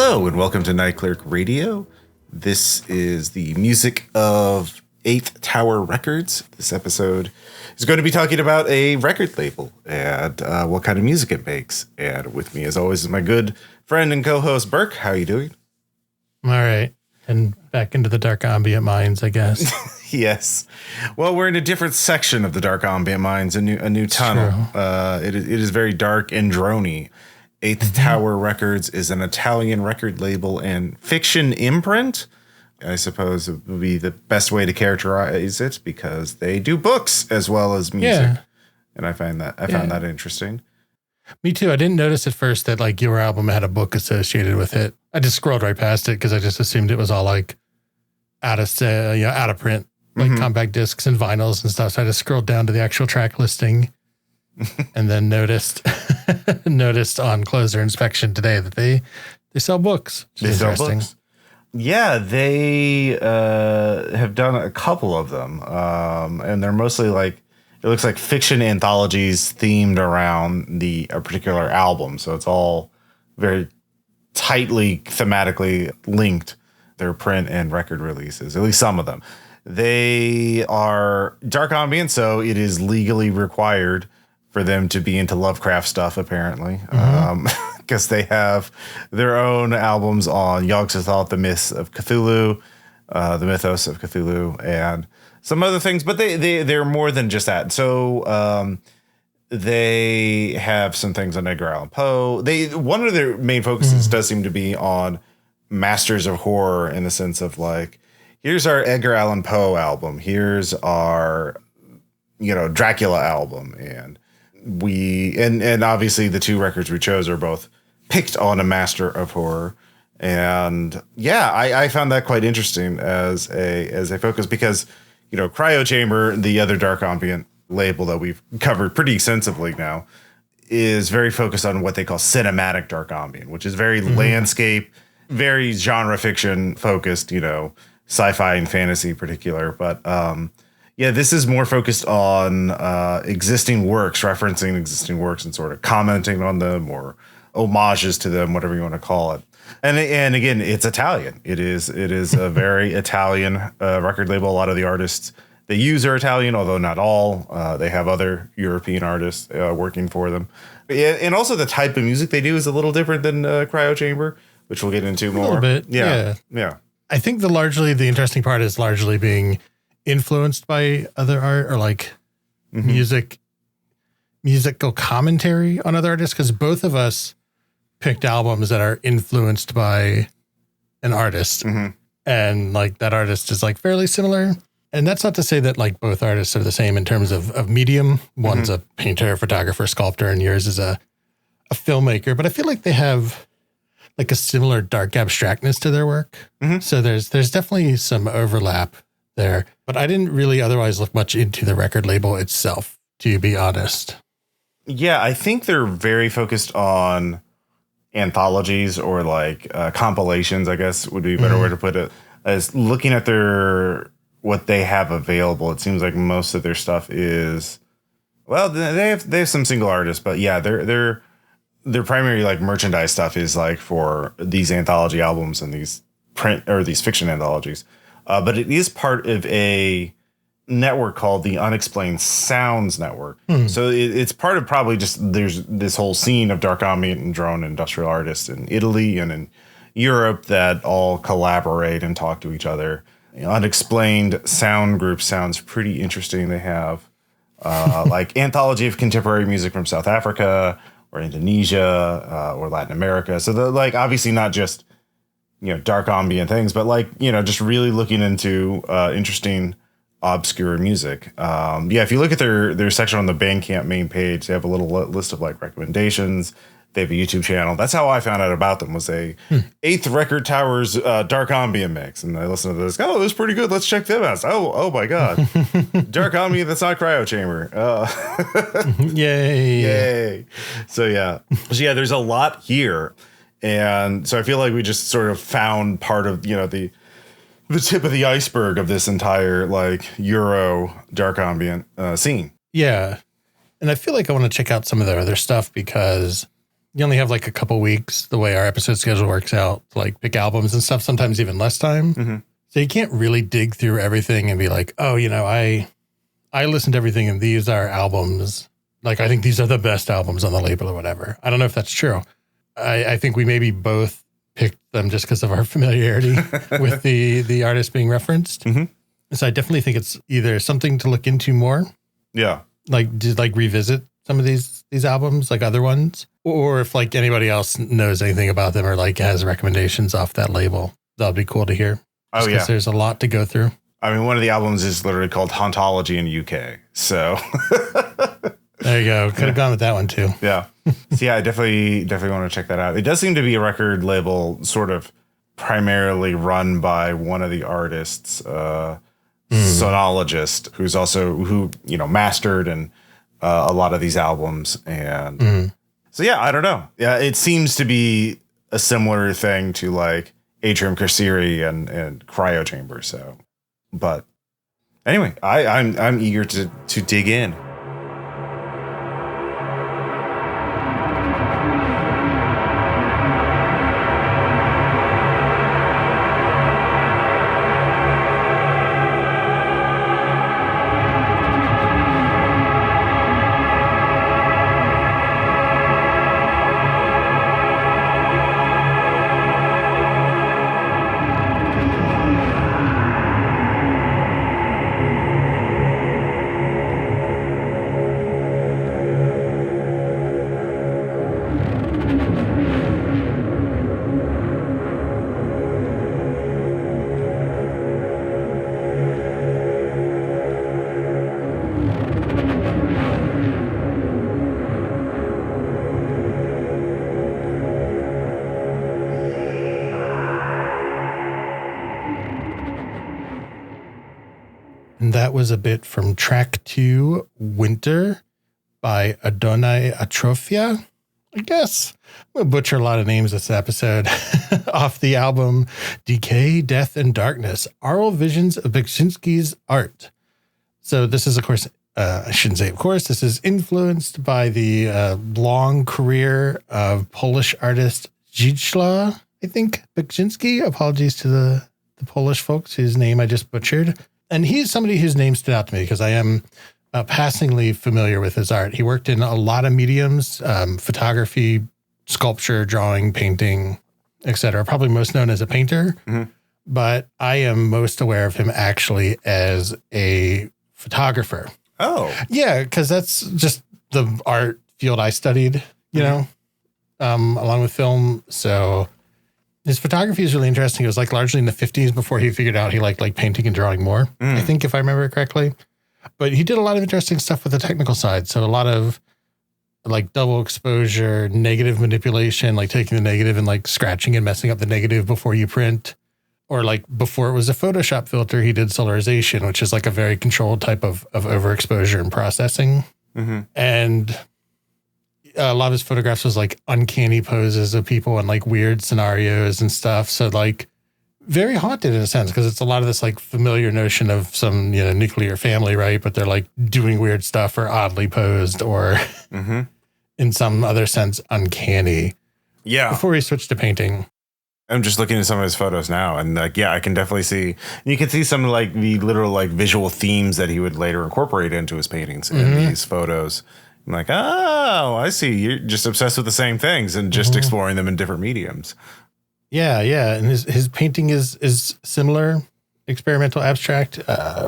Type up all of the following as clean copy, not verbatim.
Hello and welcome to Night Clerk Radio. This is the music of Eighth Tower Records. This episode is going to be talking about a record label and what kind of music it makes. And with me, as always, is my good friend and co-host, Burke. How are you doing? All right. And back into the dark ambient mines, I guess. Yes. Well, we're in a different section of the dark ambient mines, a new tunnel. It is very dark and droney. Eighth Tower Records is an Italian record label and fiction imprint. I suppose it would be the best way to characterize it because they do books as well as music. Yeah. And I found that interesting. Me too. I didn't notice at first that like your album had a book associated with it. I just scrolled right past it because I just assumed it was all like out of print, like compact discs and vinyls and stuff. So I just scrolled down to the actual track listing and then noticed on closer inspection today that they sell books. Which is interesting. Books. Yeah, they have done a couple of them, and they're mostly like, it looks like fiction anthologies themed around a particular album. So it's all very tightly thematically linked, their print and record releases, at least some of them. They are dark ambient, so it is legally required for them to be into Lovecraft stuff, apparently. Because they have their own albums on Yog-Sothoth, the Myths of Cthulhu, the Mythos of Cthulhu, and some other things. But they're more than just that. So they have some things on Edgar Allan Poe. One of their main focuses does seem to be on masters of horror, in the sense of like, here's our Edgar Allan Poe album. Here's our, Dracula album. And obviously the two records we chose are both picked on a master of horror. And yeah, I found that quite interesting as a focus because, Cryo Chamber, the other dark ambient label that we've covered pretty extensively now, is very focused on what they call cinematic dark ambient, which is very landscape, very genre fiction focused, sci-fi and fantasy in particular. But yeah, this is more focused on existing works, referencing existing works and sort of commenting on them or homages to them, whatever you want to call it. And again, it's Italian. It is a very Italian record label. A lot of the artists they use are Italian, although not all. They have other European artists working for them. And also the type of music they do is a little different than Cryo Chamber, which we'll get into more. A little bit. Yeah. I think the interesting part is largely being influenced by other art or like musical commentary on other artists, because both of us picked albums that are influenced by an artist and like that artist is like fairly similar. And that's not to say that like both artists are the same in terms of medium. One's a painter, photographer, sculptor, and yours is a filmmaker, but I feel like they have like a similar dark abstractness to their work. So there's definitely some overlap there, but I didn't really otherwise look much into the record label itself, to be honest. Yeah, I think they're very focused on anthologies or like compilations, I guess would be a better way to put it. As looking at what they have available, it seems like most of their stuff is, well, they have some single artists, but yeah, their primary like merchandise stuff is like for these anthology albums and these print or these fiction anthologies. But it is part of a network called the Unexplained Sounds Network. So it's part of probably just there's this whole scene of dark ambient and drone industrial artists in Italy and in Europe that all collaborate and talk to each other. Unexplained Sound Group sounds pretty interesting. They have like anthology of contemporary music from South Africa or Indonesia or Latin America. So they're like obviously not just dark ambient things, but like, just really looking into interesting, obscure music. If you look at their section on the Bandcamp main page, they have a little list of like recommendations. They have a YouTube channel. That's how I found out about them, was a Eighth Record Towers dark ambient mix. And I listened to this. Oh, it was pretty good. Let's check them out. Oh my God. Dark ambient that's not Cryo Chamber. Yay. So yeah, there's a lot here. And so I feel like we just sort of found part of, the tip of the iceberg of this entire like Euro dark ambient scene. Yeah. And I feel like I want to check out some of their other stuff because you only have like a couple weeks, the way our episode schedule works out, to like pick albums and stuff, sometimes even less time. Mm-hmm. So you can't really dig through everything and be like, oh, I listened to everything and these are albums. Like, I think these are the best albums on the label or whatever. I don't know if that's true. I think we maybe both picked them just because of our familiarity with the artist being referenced. Mm-hmm. So I definitely think it's either something to look into more. Yeah. Like, to like revisit some of these albums, like other ones, or if like anybody else knows anything about them or like has recommendations off that label, that'd be cool to hear. Oh yeah. There's a lot to go through. I mean, one of the albums is literally called Hauntology in UK. So there you go. Could have gone with that one too. Yeah. So yeah, I definitely want to check that out. It does seem to be a record label sort of primarily run by one of the artists, sonologist, who mastered and a lot of these albums. And so, yeah, I don't know. Yeah, it seems to be a similar thing to like Atrium Carceri and Cryo Chamber. So, but anyway, I'm eager to dig in. And that was a bit from track 2, Winter by Adonai Atrophia. I guess I'm going to butcher a lot of names this episode. Off the album Decay, Death, and Darkness, Aural Visions of Beksiński's Art. So this is, of course, I shouldn't say of course, this is influenced by the long career of Polish artist Zdzisław, I think, Beksiński. Apologies to the Polish folks whose name I just butchered. And he's somebody whose name stood out to me because I am passingly familiar with his art. He worked in a lot of mediums, photography, sculpture, drawing, painting, etc. Probably most known as a painter. Mm-hmm. But I am most aware of him actually as a photographer. Oh. Yeah, because that's just the art field I studied, along with film. So his photography is really interesting. It was like largely in the 50s before he figured out he liked like painting and drawing more, I think, if I remember correctly. But he did a lot of interesting stuff with the technical side. So a lot of like double exposure, negative manipulation, like taking the negative and like scratching and messing up the negative before you print. Or like before it was a Photoshop filter, he did solarization, which is like a very controlled type of overexposure and processing. Mm-hmm. And a lot of his photographs was like uncanny poses of people in like weird scenarios and stuff. So like very haunted in a sense, because it's a lot of this like familiar notion of some, nuclear family, right? But they're like doing weird stuff or oddly posed or in some other sense uncanny. Yeah. Before we switched to painting. I'm just looking at some of his photos now, and like, yeah, I can definitely see. You can see some like the literal like visual themes that he would later incorporate into his paintings in these photos. I'm like, oh, I see. You're just obsessed with the same things and just exploring them in different mediums. Yeah. And his painting is similar, experimental abstract,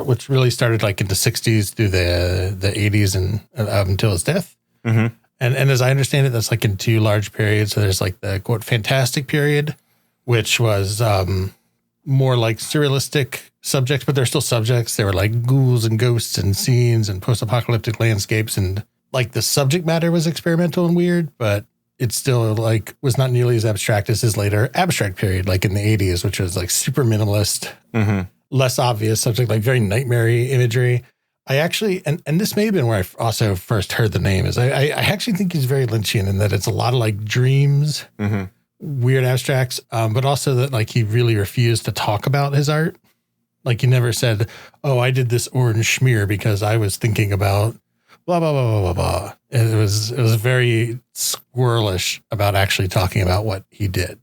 which really started like in the 60s through the 80s and until his death. Mm-hmm. And as I understand it, that's like in two large periods. So there's like the quote fantastic period, which was more like surrealistic subjects, but they're still subjects. They were like ghouls and ghosts and scenes and post-apocalyptic landscapes. And like the subject matter was experimental and weird, but it still like was not nearly as abstract as his later abstract period, like in the 80s, which was like super minimalist, less obvious subject, like very nightmare-y imagery. I actually, and this may have been where I also first heard the name, is I actually think he's very Lynchian in that it's a lot of like dreams, weird abstracts, but also that like he really refused to talk about his art. Like he never said, oh, I did this orange smear because I was thinking about blah, blah, blah, blah, blah, blah. And it was very squirrelish about actually talking about what he did.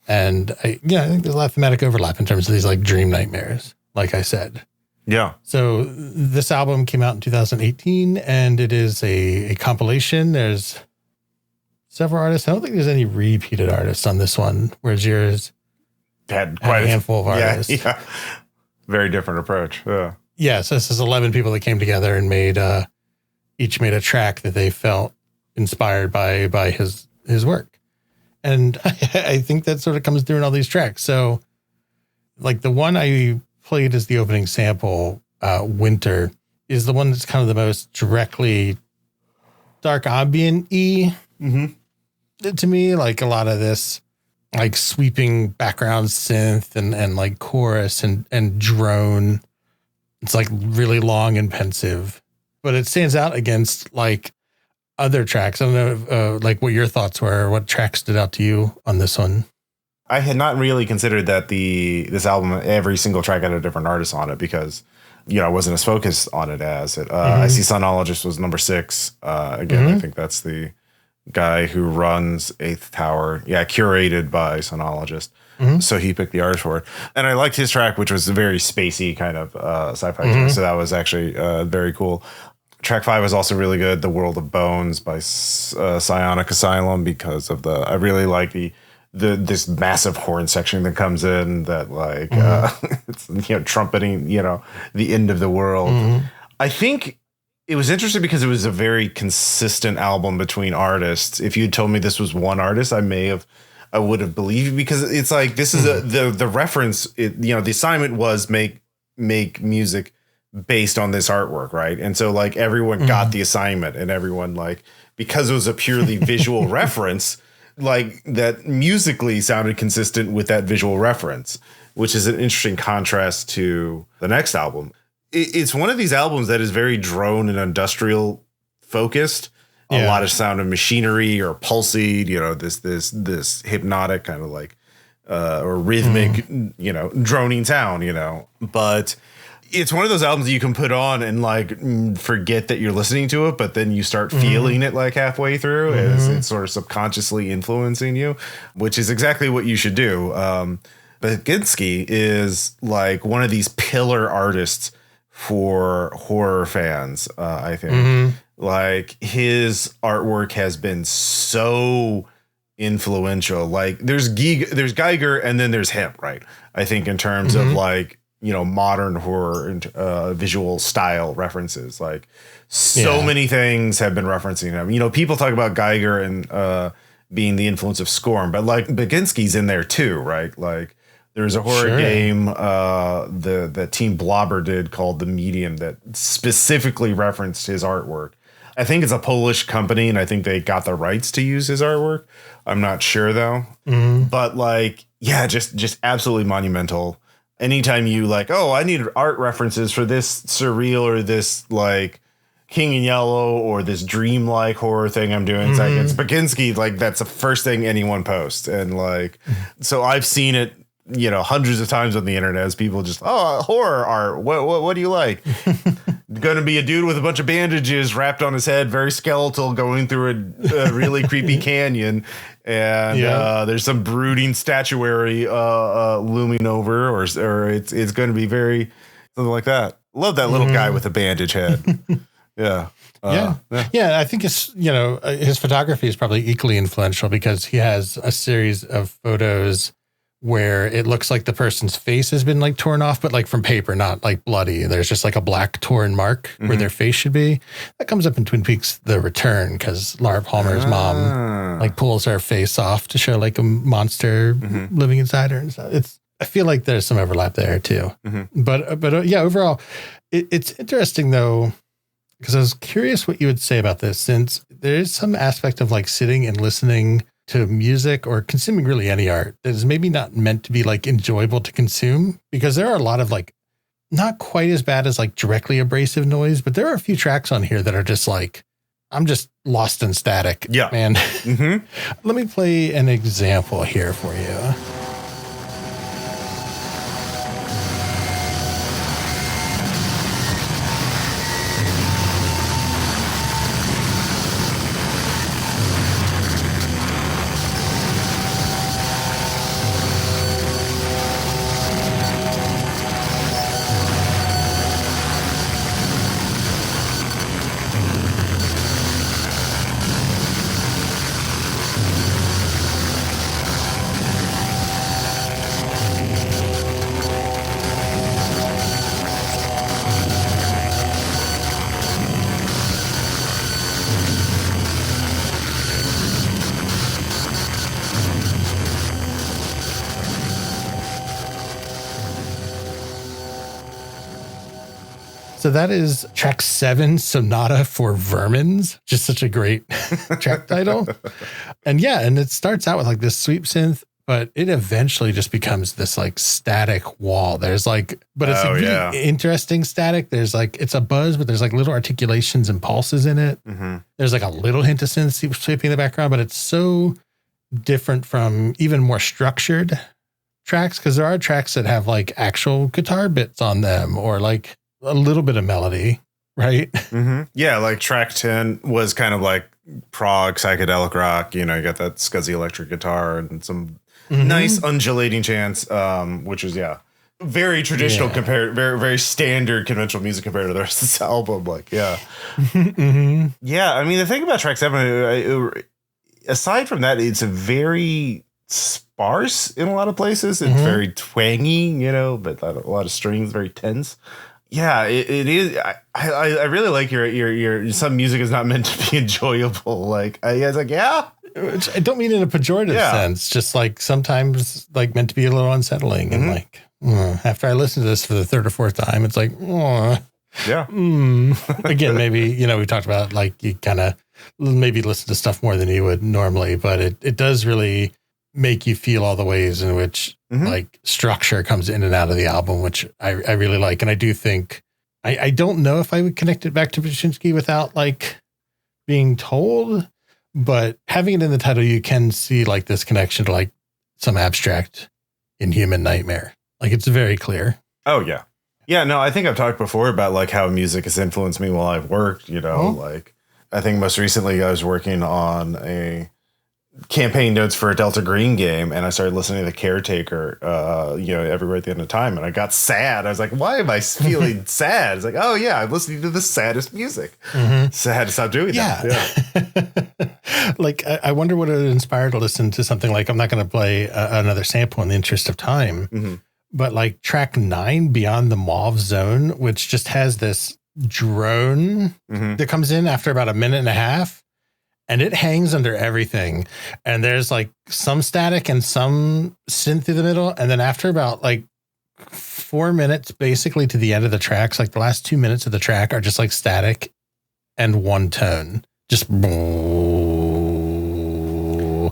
And I think there's a lot of thematic overlap in terms of these like dream nightmares, like I said. Yeah. So this album came out in 2018 and it is a compilation. There's several artists. I don't think there's any repeated artists on this one, whereas yours had quite a handful of artists. Yeah. Very different approach. Yeah. Yeah. So this is 11 people that came together and each made a track that they felt inspired by his work. And I think that sort of comes through in all these tracks. So like the one I played as the opening sample, Winter, is the one that's kind of the most directly dark ambient-y to me. Like a lot of this like sweeping background synth and like chorus and drone. It's like really long and pensive, but it stands out against like other tracks. I don't know like what your thoughts were, what track stood out to you on this one. I had not really considered that this album, every single track had a different artist on it because, I wasn't as focused on it as it. I See Sonologist was number 6. Again, I think that's the guy who runs Eighth Tower. Yeah, curated by Sonologist. So he picked the artist for it. And I liked his track, which was a very spacey kind of sci-fi track. So that was actually very cool. Track 5 was also really good. The World of Bones by Psionic Asylum, because of I really like this massive horn section that comes in that like it's trumpeting the end of the world. I think it was interesting because it was a very consistent album between artists. If you told me this was one artist, I would have believed you, because it's like this is the reference. The assignment was make music based on this artwork, right? And so like everyone got the assignment, and everyone like, because it was a purely visual reference, like that musically sounded consistent with that visual reference, which is an interesting contrast to the next album. It's one of these albums that is very drone and industrial focused. A lot of sound of machinery or pulsing, this hypnotic kind of like or rhythmic, droning sound, but it's one of those albums that you can put on and like forget that you're listening to it, but then you start feeling it like halfway through as it's sort of subconsciously influencing you, which is exactly what you should do. Beksiński is like one of these pillar artists for horror fans, I think. Like his artwork has been so influential. Like there's Geiger and then there's him, right? I think in terms of like, modern horror and visual style references, like so many things have been referencing him. People talk about Geiger and being the influence of Scorn, but like Beksiński's in there too, right? Like there's a horror game that Team Blobber did called The Medium that specifically referenced his artwork. I think it's a Polish company, and I think they got the rights to use his artwork. I'm not sure though. But like, just absolutely monumental. Anytime you like, I need art references for this surreal or this like King in Yellow or this dreamlike horror thing I'm doing, it's like it's Beksiński. Like that's the first thing anyone posts, and like, so I've seen it, hundreds of times on the internet as people just horror art. What do you like? Going to be a dude with a bunch of bandages wrapped on his head, very skeletal, going through a really creepy canyon. And there's some brooding statuary looming over, or it's going to be very something like that. Love that little guy with a bandage head. I think his photography is probably equally influential because he has a series of photos where it looks like the person's face has been like torn off, but like from paper, not like bloody. There's just like a black torn mark where their face should be. That comes up in Twin Peaks: The Return, because Laura Palmer's mom like pulls her face off to show like a monster living inside her and stuff. I feel like there's some overlap there too. But overall, it's interesting though, because I was curious what you would say about this, since there is some aspect of like sitting and listening to music or consuming really any art that is maybe not meant to be like enjoyable to consume, because there are a lot of like not quite as bad as like directly abrasive noise, but there are a few tracks on here that are just like, I'm just lost in static. Yeah, man. Let me play an example here for you. So that is track 7, Sonata for Vermins. Just such a great track title. And it starts out with like this sweep synth, but it eventually just becomes this like static wall. There's like, but it's really interesting static. There's like, it's a buzz, but there's like little articulations and pulses in it. Mm-hmm. There's like a little hint of synth sweeping in the background, but it's so different from even more structured tracks, because there are tracks that have like actual guitar bits on them or like a little bit of melody, right? Mm-hmm. Yeah, like track 10 was kind of like prog psychedelic rock. You know, you got that scuzzy electric guitar and some nice undulating chants, which is very traditional compared, very very standard conventional music compared to the rest of this album. Like, yeah, yeah. I mean, the thing about track 7, aside from that, it's a very sparse in a lot of places. It's very twangy, you know, but a lot of strings, very tense. Yeah, it is. I really like your some music is not meant to be enjoyable. Like, I was like, I don't mean in a pejorative sense, just like sometimes like meant to be a little unsettling. And like, after I listen to this for the third or fourth time, it's like, again, maybe, you know, we talked about like you kind of maybe listen to stuff more than you would normally, but it does really make you feel all the ways in which like structure comes in and out of the album, which I really like. And I do think, I don't know if I would connect it back to Beksiński without like being told, but having it in the title, you can see like this connection to like some abstract inhuman nightmare. Like it's very clear. Oh yeah. Yeah. No, I think I've talked before about like how music has influenced me while I've worked, you know, like I think most recently I was working on a campaign notes for a Delta Green game, and I started listening to The Caretaker, you know, everywhere at the end of time, and I got sad. I was like, why am I feeling sad? It's like, oh yeah, I'm listening to the saddest music. So I had to stop doing that. Yeah. Like, I wonder what it inspired to listen to something like, I'm not going to play another sample in the interest of time, but like track 9, Beyond the Mauve Zone, which just has this drone that comes in after about a minute and a half. And it hangs under everything. And there's like some static and some synth in the middle. And then after about like 4 minutes, basically to the end of the tracks, like the last 2 minutes of the track are just like static and one tone. Just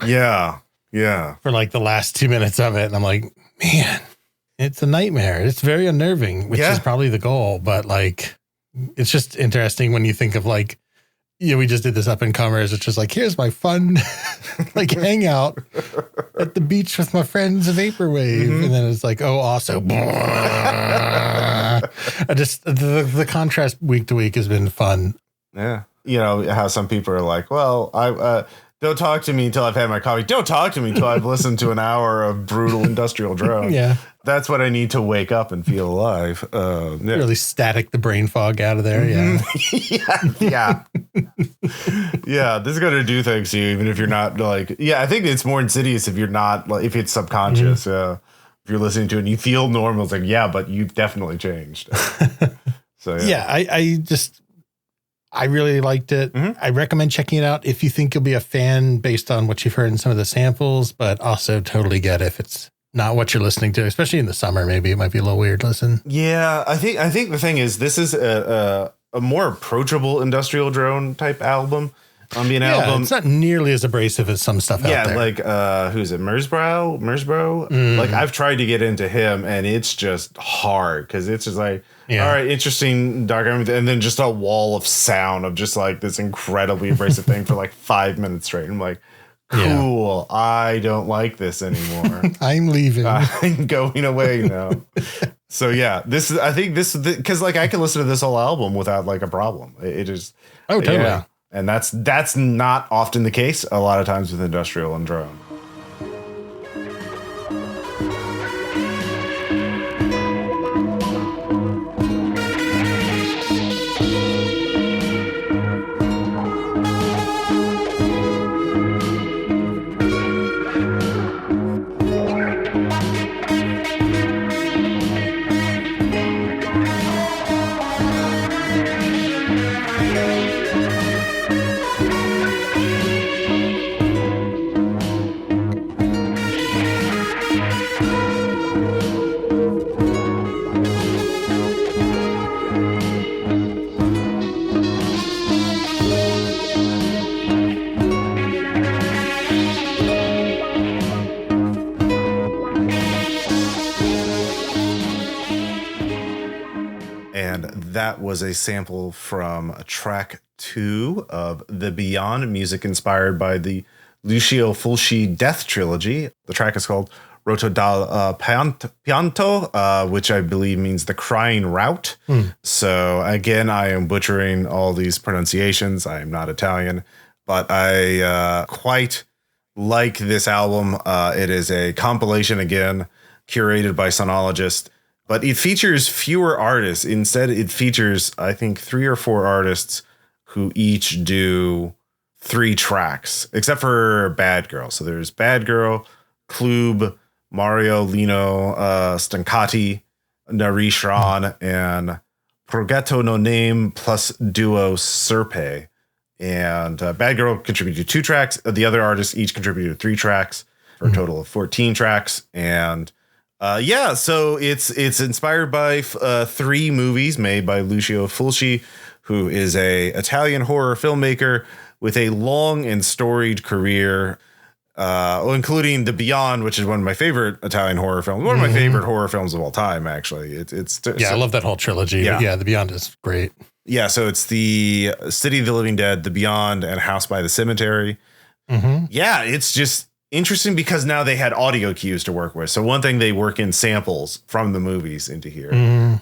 yeah. Yeah. For like the last 2 minutes of it. And I'm like, man, it's a nightmare. It's very unnerving, which is probably the goal. But like, it's just interesting when you think of like, you know, we just did this Up and Comers, which was like, here's my fun, like hangout at the beach with my friends, a vaporwave. And then it's like, oh, also, I just, the contrast week to week has been fun. Yeah. You know, how some people are like, well, don't talk to me until I've had my coffee. Don't talk to me until I've listened to an hour of brutal industrial drone. Yeah. That's what I need to wake up and feel alive. Really static the brain fog out of there. Yeah. Yeah. Yeah. This is going to do things to you, even if you're not like, I think it's more insidious if you're not like, if it's subconscious. If you're listening to it and you feel normal, it's like, yeah, but you've definitely changed. So, I really liked it. I recommend checking it out if you think you'll be a fan based on what you've heard in some of the samples, but also totally get if it's not what you're listening to, especially in the summer. Maybe it might be a little weird listen. Yeah, I think the thing is this is a more approachable industrial drone type album. Ambient album. It's not nearly as abrasive as some stuff out there. Yeah, like who's it? Merzbro. Like I've tried to get into him, and it's just hard because it's just like, all right, interesting, dark, and then just a wall of sound of just like this incredibly abrasive thing for like 5 minutes straight. I'm like, cool. I don't like this anymore. I'm leaving. I'm going away now. So yeah, I think this because like I can listen to this whole album without like a problem. It is. Oh, totally. Yeah. And that's not often the case a lot of times with industrial and drone. that was a sample from track 2 of The Beyond, music inspired by the Lucio Fulci Death Trilogy. The track is called Roto dal Pianto, which I believe means the crying route. So again, I am butchering all these pronunciations. I am not Italian, but I quite like this album. It is a compilation, again, curated by sonologists, but it features fewer artists. Instead, it features, I think, 3 or 4 artists who each do 3 tracks, except for Bad Girl. So there's Bad Girl, Klub, Mario Lino Stancati, Narishran, and Progetto No Name plus Duo Serpe. And Bad Girl contributed 2 tracks. The other artists each contributed 3 tracks for a total of 14 tracks. And so it's inspired by 3 movies made by Lucio Fulci, who is a Italian horror filmmaker with a long and storied career, including The Beyond, which is one of my favorite Italian horror films. One of my favorite horror films of all time, actually. I love that whole trilogy. Yeah, The Beyond is great. Yeah, so it's the City of the Living Dead, The Beyond, and House by the Cemetery. Yeah, it's just interesting because now they had audio cues to work with. So one thing, they work in samples from the movies into here.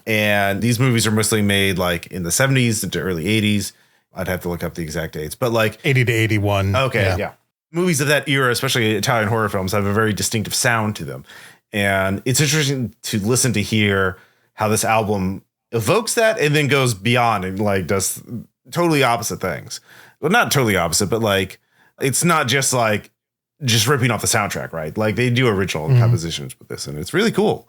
And these movies are mostly made like in the 70s into early 80s. I'd have to look up the exact dates, but like 80 to 81. Okay, yeah. Movies of that era, especially Italian horror films, have a very distinctive sound to them. And it's interesting to listen to hear how this album evokes that and then goes beyond and like does totally opposite things. Well, not totally opposite, but like it's not just like just ripping off the soundtrack, right? Like they do original compositions with this, and it's really cool.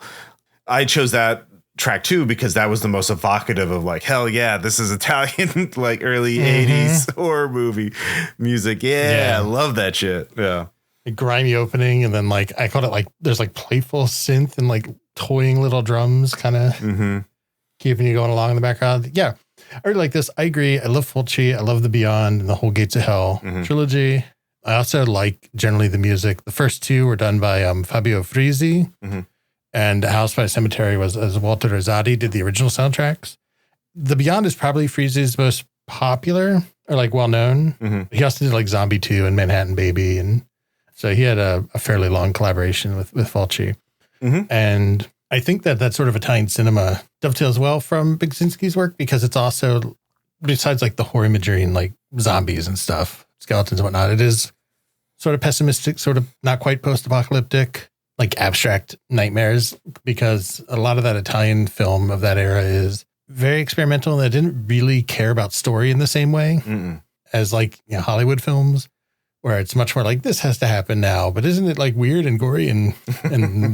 I chose that track 2 because that was the most evocative of like, hell yeah, this is Italian like early 80s horror movie music. Yeah, I love that shit. Yeah. A grimy opening, and then like I called it like there's like playful synth and like toying little drums kind of keeping you going along in the background. Yeah. I really like this. I agree. I love Fulci. I love The Beyond and the whole Gates of Hell trilogy. I also like generally the music. The first 2 were done by Fabio Frizzi, and House by Cemetery was as Walter Rosati did the original soundtracks. The Beyond is probably Frizzi's most popular or like well known. He also did like Zombie 2 and Manhattan Baby, and so he had a fairly long collaboration with Fulci. And I think that sort of Italian cinema dovetails well from Beksiński's work because it's also, besides like the horror imagery and like zombies and stuff, skeletons and whatnot, it is sort of pessimistic, sort of not quite post-apocalyptic, like abstract nightmares, because a lot of that Italian film of that era is very experimental and they didn't really care about story in the same way as like, you know, Hollywood films, where it's much more like, this has to happen now, but isn't it like weird and gory and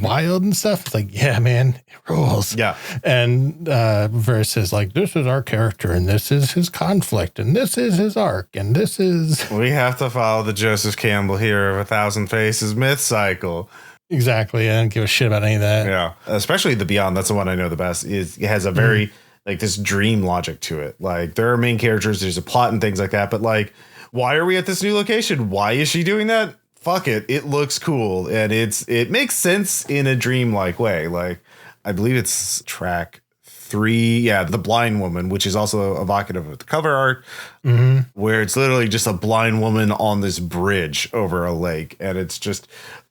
wild and stuff? It's like, yeah, man, it rules. Yeah. And versus like, this is our character and this is his conflict and this is his arc and this is... We have to follow the Joseph Campbell Hero of 1,000 Faces myth cycle. Exactly. I don't give a shit about any of that. Yeah. Especially The Beyond. That's the one I know the best. It has a very like this dream logic to it. Like there are main characters, there's a plot and things like that, but like, why are we at this new location? Why is she doing that? Fuck it. It looks cool. And it makes sense in a dream-like way. Like, I believe it's track 3. Yeah, The Blind Woman, which is also evocative of the cover art, where it's literally just a blind woman on this bridge over a lake. And it's just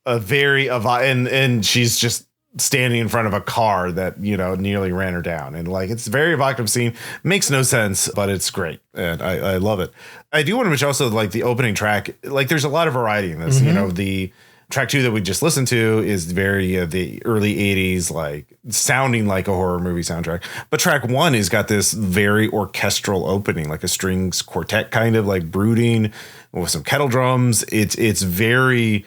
a very, and she's just standing in front of a car that, you know, nearly ran her down. And like, it's a very evocative scene. Makes no sense, but it's great. And I love it. I do want to mention also like the opening track, like there's a lot of variety in this, you know, the track 2 that we just listened to is very the early 80s, like sounding like a horror movie soundtrack. But track 1 has got this very orchestral opening, like a strings quartet kind of like brooding with some kettle drums. It's very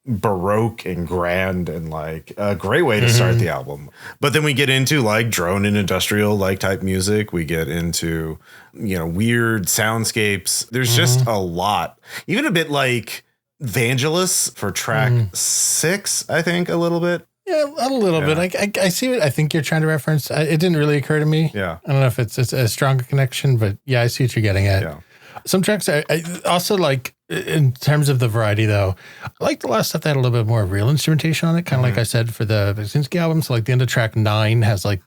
baroque and grand and like a great way to start the album. But then we get into like drone and industrial like type music. We get into, you know, weird soundscapes. There's just a lot, even a bit like Vangelis for track 6, I think a little bit. Yeah, a little bit. I see what I think you're trying to reference. It didn't really occur to me. Yeah. I don't know if it's a stronger connection, but yeah, I see what you're getting at. Yeah. Some tracks I also like, in terms of the variety, though, I like the last stuff that had a little bit more real instrumentation on it, kind of like I said for the Beksiński album. So like the end of track 9 has like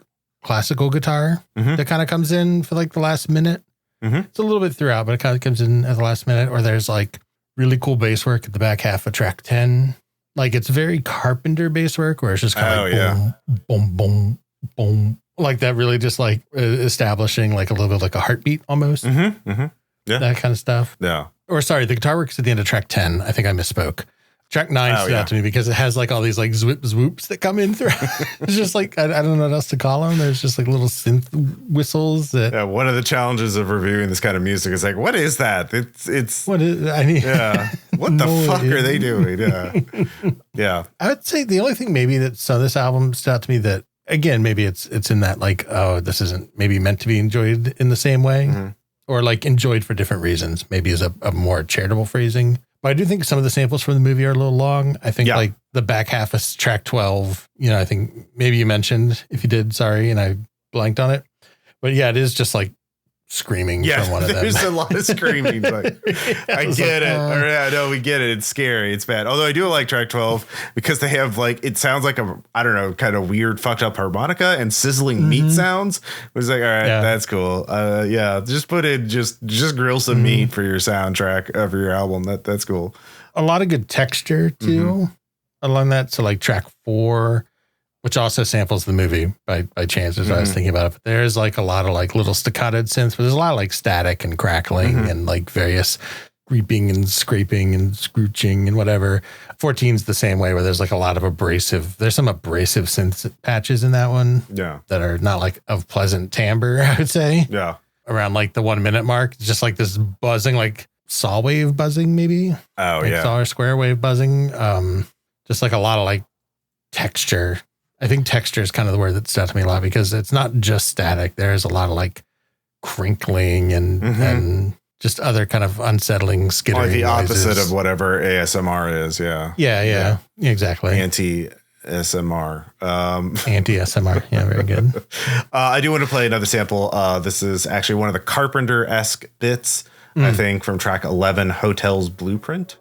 classical guitar that kind of comes in for like the last minute. It's a little bit throughout, but it kind of comes in at the last minute. Or there's like really cool bass work at the back half of track 10. Like it's very Carpenter bass work where it's just kind of like boom, boom, boom, boom. Like that really just like establishing like a little bit like a heartbeat almost. Yeah. That kind of stuff. Yeah. Or sorry, the guitar works at the end of track 10. I think I misspoke. Track 9 stood out to me because it has like all these like zwoops that come in through. It's just like, I don't know what else to call them. There's just like little synth whistles. That, one of the challenges of reviewing this kind of music is like, what is that? It's what is, I mean, what the fuck are they doing? Yeah. I would say the only thing maybe that so this album stood out to me that, again, maybe it's in that like, oh, this isn't maybe meant to be enjoyed in the same way or like enjoyed for different reasons, maybe is a more charitable phrasing. But I do think some of the samples from the movie are a little long. I think like the back half of track 12, I think maybe you mentioned, if you did, sorry, and I blanked on it. But yeah, it is just like screaming from one of them. There's a lot of screaming. Like, I get it. Or, yeah, no, we get it. It's scary. It's bad. Although I do like track 12 because they have like, it sounds like a, I don't know, kind of weird fucked up harmonica and sizzling meat sounds. It was like, all right, that's cool. Just put in, just grill some meat for your soundtrack of your album. That's cool. A lot of good texture too along that. So like track 4, which also samples the movie by chance as I was thinking about it. But there's like a lot of like little staccato synths, but there's a lot of like static and crackling and like various creeping and scraping and scrooching and whatever. 14's the same way where there's like a lot of there's some abrasive synth patches in that one. Yeah. That are not like of pleasant timbre, I would say. Yeah. Around like the 1 minute mark, just like this buzzing, like saw wave buzzing maybe. Oh like saw or square wave buzzing. Just like a lot of like texture. I think texture is kind of the word that stood out to me a lot because it's not just static. There's a lot of like crinkling and just other kind of unsettling skittering like the noises. opposite of whatever ASMR is. Yeah, exactly. Anti-ASMR. Anti-ASMR. Yeah, very good. I do want to play another sample. This is actually one of the Carpenter-esque bits, I think, from track 11, Hotel's Blueprint.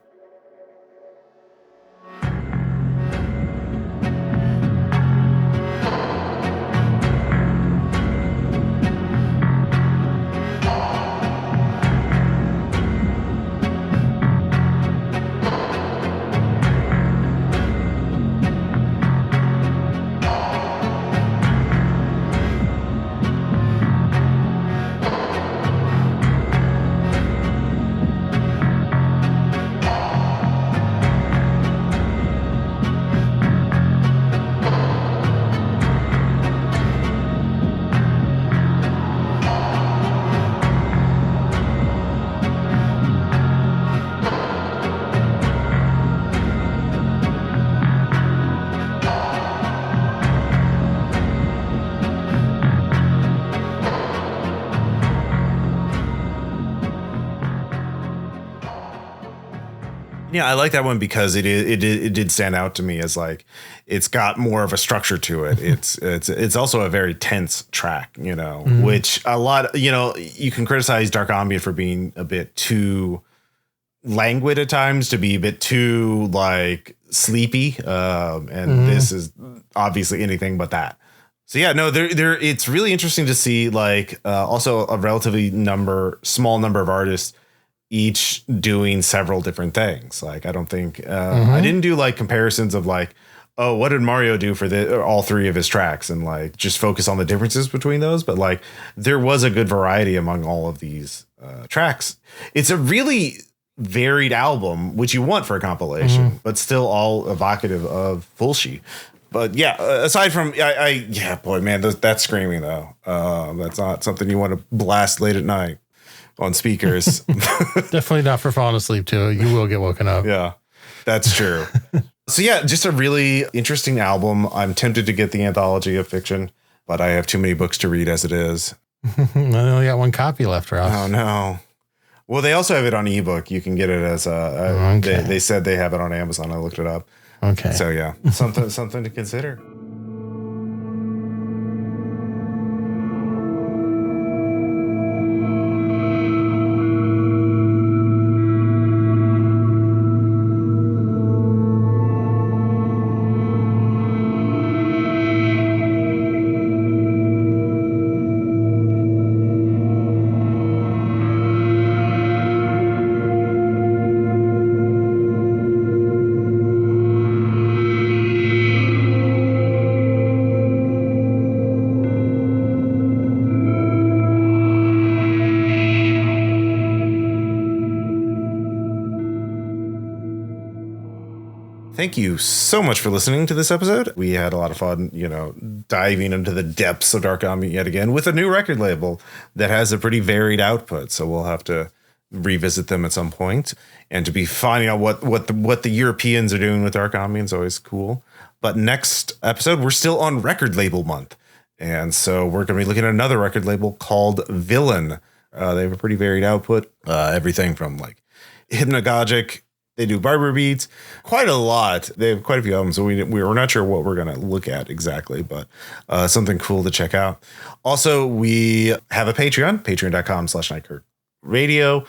Yeah, I like that one because it did stand out to me as like it's got more of a structure to it. It's also a very tense track, which a lot, you can criticize Dark Ambient for being a bit too languid at times, to be a bit too like sleepy, and this is obviously anything but that. So yeah, no, there it's really interesting to see like also a relatively small number of artists each doing several different things. Like, I don't think I didn't do like comparisons of like, oh, what did Mario do for all 3 of his tracks and like just focus on the differences between those. But like there was a good variety among all of these tracks. It's a really varied album, which you want for a compilation, but still all evocative of Fulci. But yeah, aside from, boy, man, that screaming though, that's not something you want to blast late at night on speakers. Definitely not for falling asleep too. You will get woken up. Yeah, that's true. So yeah, just a really interesting album. I'm tempted to get the anthology of fiction, but I have too many books to read as it is. I only got 1 copy left, Ross. Oh no. Well, they also have it on ebook. You can get it as they said they have it on Amazon. I looked it up. Okay. So yeah, something to consider. Thank you so much for listening to this episode. We had a lot of fun, diving into the depths of Dark Ambient yet again with a new record label that has a pretty varied output. So we'll have to revisit them at some point, and to be finding out what the Europeans are doing with Dark Ambient is always cool. But next episode, we're still on record label month. And so we're going to be looking at another record label called Villain. They have a pretty varied output. Everything from like hypnagogic. They do barber beats, quite a lot. They have quite a few albums. So we're not sure what we're going to look at exactly, but something cool to check out. Also, we have a Patreon, patreon.com/NightClerkRadio,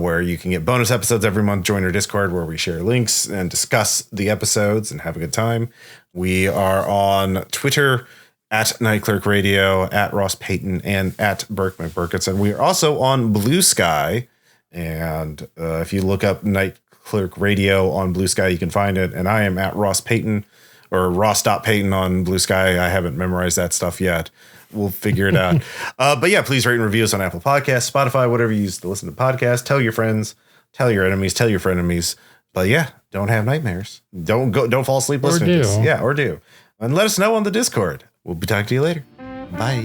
where you can get bonus episodes every month. Join our Discord where we share links and discuss the episodes and have a good time. We are on Twitter at Night Clerk Radio, at Ross Payton, and at Burke McBurkitson. We are also on Blue Sky. And if you look up Night Clerk Radio on Blue Sky, you can find it. And I am at Ross Payton, or Ross.Payton on Blue Sky. I haven't memorized that stuff yet. We'll figure it out. But yeah, please rate and review us on Apple Podcasts, Spotify, whatever you use to listen to podcasts. Tell your friends, tell your enemies, tell your frenemies. But yeah, don't have nightmares. Don't fall asleep listening to this. Yeah, or do. And let us know on the Discord. We'll be talking to you later. Bye.